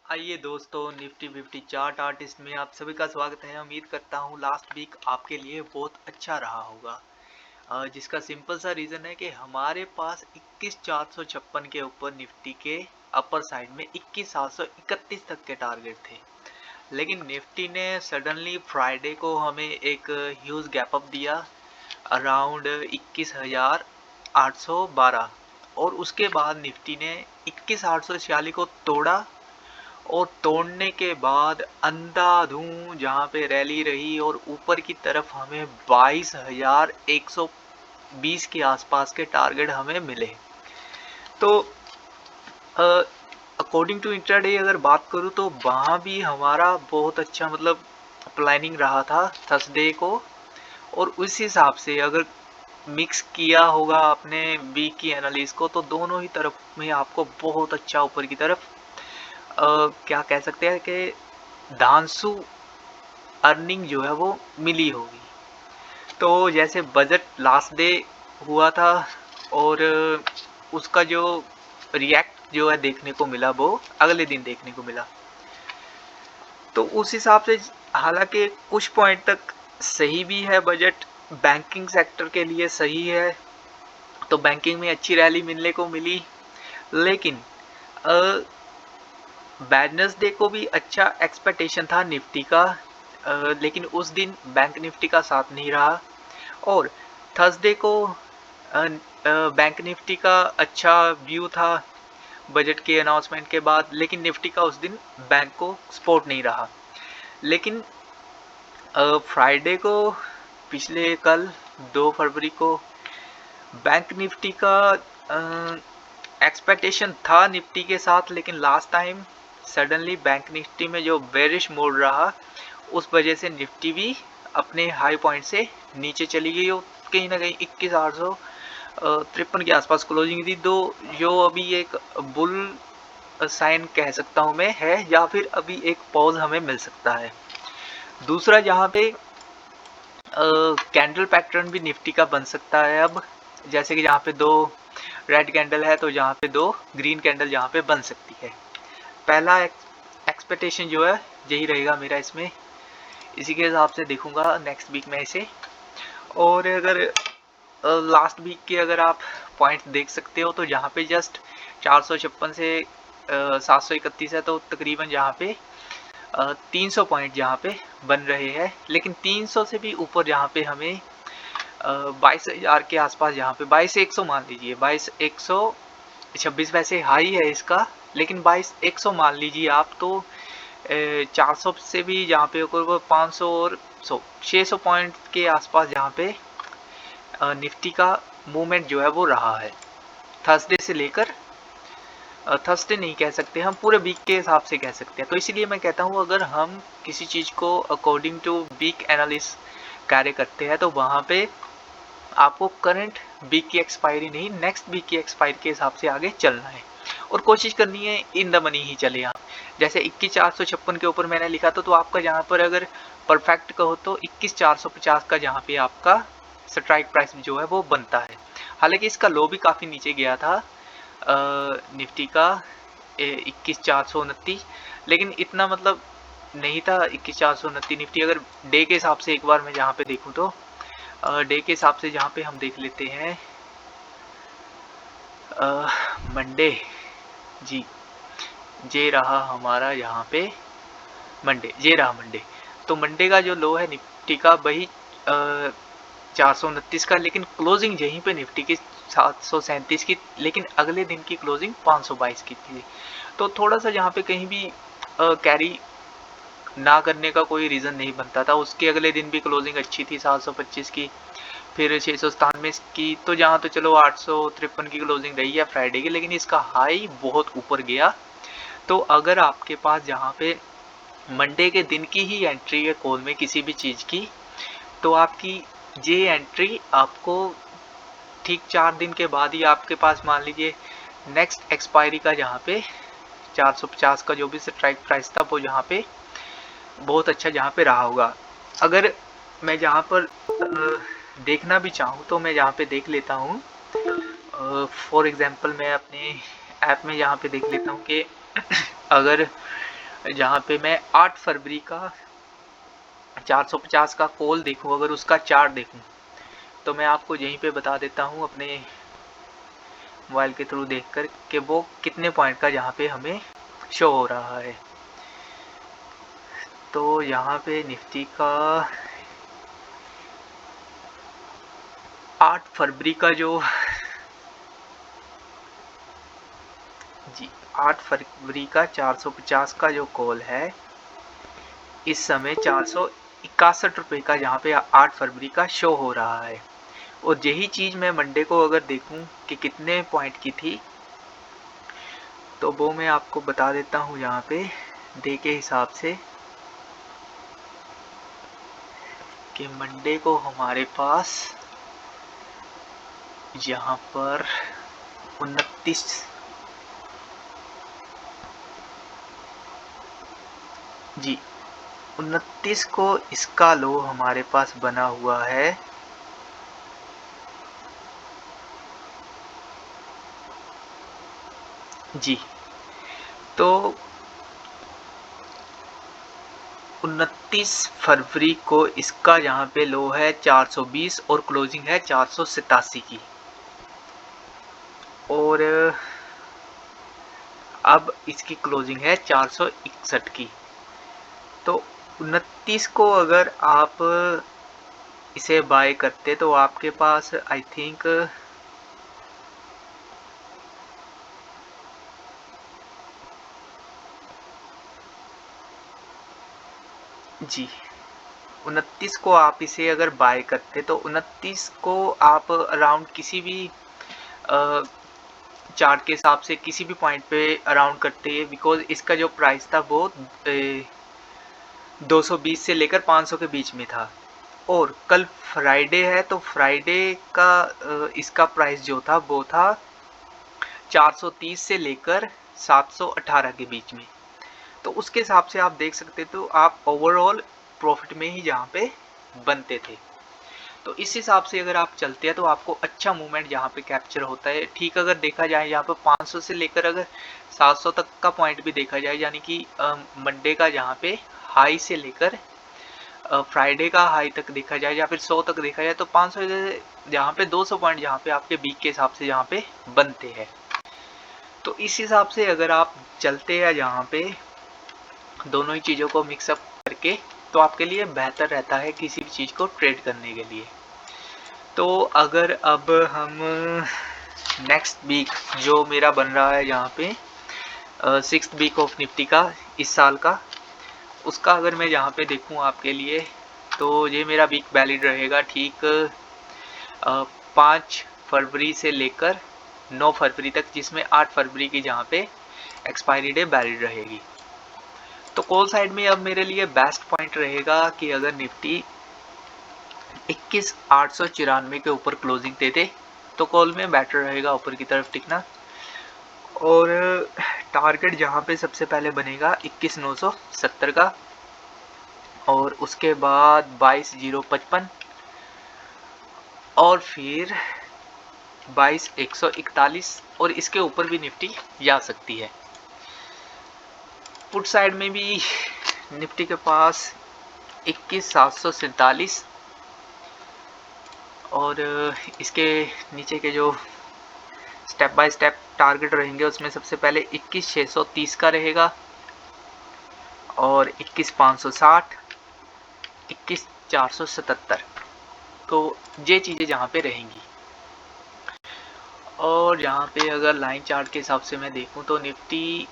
आइए दोस्तों, Nifty 50 chart artist में आप सभी का स्वागत है। उम्मीद करता हूँ लास्ट वीक आपके लिए बहुत अच्छा रहा होगा। जिसका सिंपल सा रीज़न है कि हमारे पास 21,456 के ऊपर निफ्टी के अपर साइड में 21,731 तक के टारगेट थे। लेकिन निफ्टी ने सडनली फ्राइडे को हमें एक ह्यूज गैप अप दिया अराउंड 21,812 और उसके बाद निफ्टी ने 21,846 को तोड़ा और तोड़ने के बाद अंधाधुंध जहाँ पे रैली रही और ऊपर की तरफ हमें 22,120 के आसपास के टारगेट हमें मिले। तो अकॉर्डिंग टू इंट्राडे अगर बात करूँ तो वहाँ भी हमारा बहुत अच्छा प्लानिंग रहा था थर्सडे को, और उस हिसाब से अगर मिक्स किया होगा आपने वीक की एनालिस को तो दोनों ही तरफ में आपको बहुत अच्छा ऊपर की तरफ क्या कह सकते हैं कि धांसू अर्निंग जो है वो मिली होगी। तो जैसे बजट लास्ट डे हुआ था और उसका जो रिएक्ट जो है देखने को मिला वो अगले दिन देखने को मिला। तो उस हिसाब से हालांकि कुछ पॉइंट तक सही भी है, बजट बैंकिंग सेक्टर के लिए सही है, तो बैंकिंग में अच्छी रैली मिलने को मिली। लेकिन वेडनेसडे को भी अच्छा एक्सपेक्टेशन था निफ्टी का, लेकिन उस दिन बैंक निफ्टी का साथ नहीं रहा। और थर्सडे को बैंक निफ्टी का अच्छा व्यू था बजट के अनाउंसमेंट के बाद, लेकिन निफ्टी का उस दिन बैंक को सपोर्ट नहीं रहा। लेकिन फ्राइडे को पिछले कल 2 फरवरी को बैंक निफ्टी का एक्सपेक्टेशन था निफ्टी के साथ, लेकिन last time suddenly bank Nifty में जो बेरिश मोड रहा उस वजह से निफ्टी भी अपने हाई पॉइंट से नीचे चली गई और कहीं ना कहीं 21,853 के आसपास क्लोजिंग थी। दो जो अभी एक बुल साइन कह सकता हूँ मैं है, या फिर अभी एक पॉज हमें मिल सकता है। दूसरा जहाँ पे कैंडल पैटर्न भी निफ्टी का बन सकता है अब, जैसे कि जहाँ पे 2 रेड कैंडल है तो जहाँ पे 2 ग्रीन कैंडल जहाँ पे बन सकती है। पहला एक्सपेक्टेशन जो है यही रहेगा मेरा इसमें, इसी के हिसाब से देखूंगा नेक्स्ट वीक में इसे। और अगर लास्ट वीक के अगर आप पॉइंट्स देख सकते हो तो जहाँ पे जस्ट 456 से 731 है, तो तकरीबन जहाँ पे 300 पॉइंट जहाँ पे बन रहे हैं। लेकिन 300 से भी ऊपर जहाँ पे हमें 22,000 के आसपास, जहाँ पे 22,100 मान लीजिए, 22,126 वैसे हाई है इसका, लेकिन 22,100 मान लीजिए आप, तो 400 से भी जहाँ पे 500 और 600 पॉइंट के आसपास जहाँ पे निफ्टी का मूवमेंट जो है वो रहा है थर्सडे से लेकर, थर्सडे नहीं कह सकते हम, पूरे वीक के हिसाब से कह सकते हैं। तो इसीलिए मैं कहता हूँ अगर हम किसी चीज़ को अकॉर्डिंग टू वीक एनालिस कार्य करते हैं तो वहाँ पे आपको करंट वीक की एक्सपायरी नहीं, नेक्स्ट वीक की एक्सपायरी के हिसाब से आगे चलना है और कोशिश करनी है इन द मनी ही चले। आप जैसे 21,456 के ऊपर मैंने लिखा था, तो आपका जहाँ पर अगर परफेक्ट कहो तो 21,450 का जहाँ पे आपका स्ट्राइक प्राइस जो है वो बनता है। हालांकि इसका लो भी काफ़ी नीचे गया था निफ्टी का 21,429, लेकिन इतना नहीं था 21,429 निफ्टी। अगर डे के हिसाब से एक बार मैं जहाँ पे देखूँ तो डे के हिसाब से जहाँ पे हम देख लेते हैं मंडे जी, ये रहा हमारा यहाँ पे मंडे, ये रहा मंडे। तो मंडे का जो लो है निफ्टी का वही 429 का, लेकिन क्लोजिंग यहीं पे निफ्टी की 737 की, लेकिन अगले दिन की क्लोजिंग 522 की थी। तो थोड़ा सा जहाँ पे कहीं भी कैरी ना करने का कोई रीज़न नहीं बनता था। उसके अगले दिन भी क्लोजिंग अच्छी थी 725 की, फिर 697 की, तो जहाँ तो चलो 853 की क्लोजिंग रही है फ्राइडे की, लेकिन इसका हाई बहुत ऊपर गया। तो अगर आपके पास जहाँ पे मंडे के दिन की ही एंट्री है कॉल में किसी भी चीज़ की, तो आपकी ये एंट्री आपको ठीक 4 दिन के बाद ही आपके पास मान लीजिए नेक्स्ट एक्सपायरी का जहाँ पे 450 का जो भी स्ट्राइक प्राइस था वो जहाँ पे बहुत अच्छा जहाँ पे रहा होगा। अगर मैं जहाँ पर देखना भी चाहूँ तो मैं जहाँ पे देख लेता हूँ, फॉर एग्जांपल मैं अपने ऐप में यहाँ पे देख लेता हूँ कि अगर जहाँ पे मैं 8 फरवरी का 450 का कॉल देखूं, अगर उसका चार्ट देखूं तो मैं आपको यहीं पे बता देता हूं अपने मोबाइल के थ्रू देखकर कि वो कितने पॉइंट का यहाँ पे हमें शो हो रहा है। तो यहाँ पे निफ्टी का 8 फरवरी का जो 8 फरवरी का 450 का जो कॉल है, इस समय 461 रुपये का यहाँ पे 8 फरवरी का शो हो रहा है। और यही चीज़ मैं मंडे को अगर देखूं कि कितने पॉइंट की थी, तो वो मैं आपको बता देता हूँ यहाँ पे डे के हिसाब से कि मंडे को हमारे पास यहाँ पर 29 को इसका लो हमारे पास बना हुआ है जी। तो 29 फरवरी को इसका यहाँ पे लो है 420 और क्लोजिंग है 487 की। और अब इसकी क्लोजिंग है 461 की। तो 29 को अगर आप इसे बाय करते तो आपके पास आई थिंक जी 29 को आप इसे अगर बाय करते तो 29 को आप अराउंड किसी भी चार्ट के हिसाब से किसी भी पॉइंट पे अराउंड करते हैं, बिकॉज इसका जो प्राइस था वो 220 से लेकर 500 के बीच में था। और कल फ्राइडे है तो फ्राइडे का इसका प्राइस जो था वो था 430 से लेकर 718 के बीच में। तो उसके हिसाब से आप देख सकते तो आप ओवरऑल प्रॉफिट में ही यहाँ पे बनते थे। तो इस हिसाब से अगर आप चलते हैं तो आपको अच्छा मूवमेंट यहाँ पे कैप्चर होता है। ठीक अगर देखा जाए यहाँ पे 500 से लेकर अगर 700 तक का पॉइंट भी देखा जाए, यानी कि मंडे का यहाँ पे हाई से लेकर फ्राइडे का हाई तक देखा जाए या फिर 100 तक देखा जाए, तो 500 यहाँ पे 200 पॉइंट यहाँ पे आपके वीक के हिसाब से यहाँ पे बनते हैं। तो इस हिसाब से अगर आप चलते हैं यहाँ पे दोनों ही चीज़ों को मिक्सअप करके, तो आपके लिए बेहतर रहता है किसी भी चीज़ को ट्रेड करने के लिए। तो अगर अब हम नेक्स्ट वीक जो मेरा बन रहा है यहाँ पे 6th वीक ऑफ निफ्टी का इस साल का, उसका अगर मैं यहाँ पे देखूँ आपके लिए, तो ये मेरा वीक वैलिड रहेगा ठीक 5 फरवरी से लेकर 9 फरवरी तक, जिसमें 8 फरवरी की जहाँ पे एक्सपायरी डे वैलिड रहेगी। तो कॉल साइड में अब मेरे लिए बेस्ट पॉइंट रहेगा कि अगर निफ्टी 21,894 के ऊपर क्लोजिंग दे दे तो कॉल में बेटर रहेगा ऊपर की तरफ टिकना। और टारगेट जहाँ पे सबसे पहले बनेगा 21,970 का, और उसके बाद 22,055 और फिर 22,141, और इसके ऊपर भी निफ्टी जा सकती है। पुट साइड में भी निफ्टी के पास 21,747 और इसके नीचे के जो स्टेप बाय स्टेप टारगेट रहेंगे उसमें सबसे पहले 21,630 का रहेगा, और 21,560, 21,477, तो ये चीज़ें जहाँ पे रहेंगी। और यहाँ पे अगर लाइन चार्ट के हिसाब से मैं देखूँ तो निफ्टी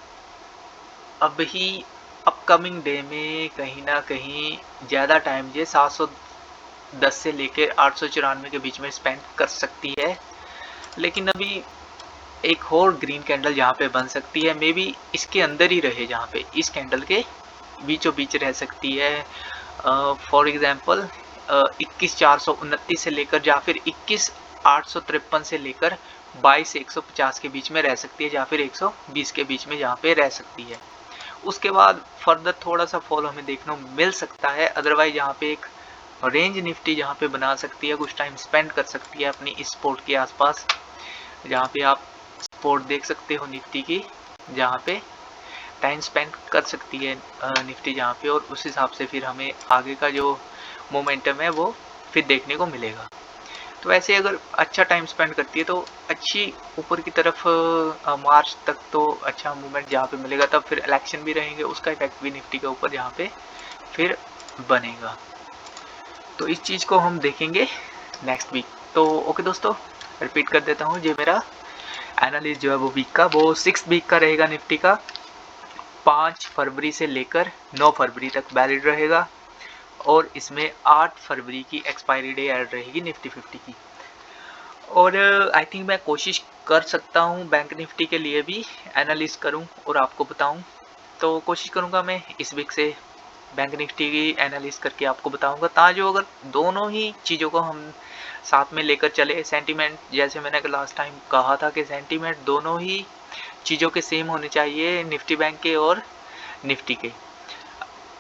अब ही अपकमिंग डे में कहीं ना कहीं ज़्यादा टाइम ये 710 से लेकर 894 के बीच में स्पेंड कर सकती है। लेकिन अभी एक और ग्रीन कैंडल यहाँ पे बन सकती है, मे बी इसके अंदर ही रहे, जहाँ पे इस कैंडल के बीचों बीच रह सकती है। फॉर एग्जांपल 21,429 से लेकर या फिर 21,853 से लेकर 22,150 के बीच में रह सकती है, या फिर 120 के बीच में यहाँ पे रह सकती है। उसके बाद फर्दर थोड़ा सा फॉल हमें देखने को मिल सकता है। अदरवाइज यहाँ पे एक रेंज निफ्टी यहाँ पे बना सकती है, कुछ टाइम स्पेंड कर सकती है अपनी इस सपोर्ट के आसपास, जहाँ पे आप सपोर्ट देख सकते हो निफ्टी की, जहाँ पे टाइम स्पेंड कर सकती है निफ्टी जहाँ पे, और उस हिसाब से फिर हमें आगे का जो मोमेंटम है वो फिर देखने को मिलेगा। तो ऐसे अगर अच्छा टाइम स्पेंड करती है तो अच्छी ऊपर की तरफ मार्च तक तो अच्छा मूवमेंट जहाँ पे मिलेगा, तब फिर इलेक्शन भी रहेंगे, उसका इफेक्ट भी निफ्टी के ऊपर जहाँ पे फिर बनेगा। तो इस चीज़ को हम देखेंगे नेक्स्ट वीक। तो ओके दोस्तों, रिपीट कर देता हूँ, जो मेरा एनालिस्ट जो है वो वीक का, वो 6 वीक का रहेगा निफ्टी का। 5 फरवरी से लेकर 9 फरवरी तक वैलिड रहेगा, और इसमें 8 फरवरी की एक्सपायरी डे ऐड रहेगी निफ्टी 50 की। और आई थिंक मैं कोशिश कर सकता हूँ बैंक निफ्टी के लिए भी एनालिस्ट करूँ और आपको बताऊँ। तो कोशिश करूँगा मैं इस वीक से बैंक निफ्टी की एनालिस्ट करके आपको बताऊँगा, ताकि अगर दोनों ही चीज़ों को हम साथ में लेकर चले, सेंटीमेंट जैसे मैंने लास्ट टाइम कहा था कि सेंटीमेंट दोनों ही चीज़ों के सेम होने चाहिए, निफ्टी बैंक के और निफ्टी के,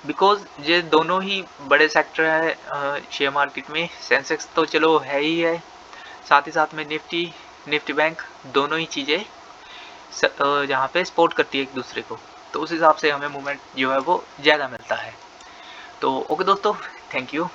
बिकॉज ये दोनों ही बड़े सेक्टर है शेयर मार्केट में। सेंसेक्स तो चलो है ही है, साथ ही साथ में निफ्टी बैंक दोनों ही चीज़ें जहाँ पे सपोर्ट करती है एक दूसरे को, तो उस हिसाब से हमें मूवमेंट जो है वो ज़्यादा मिलता है। तो ओके दोस्तों, थैंक यू।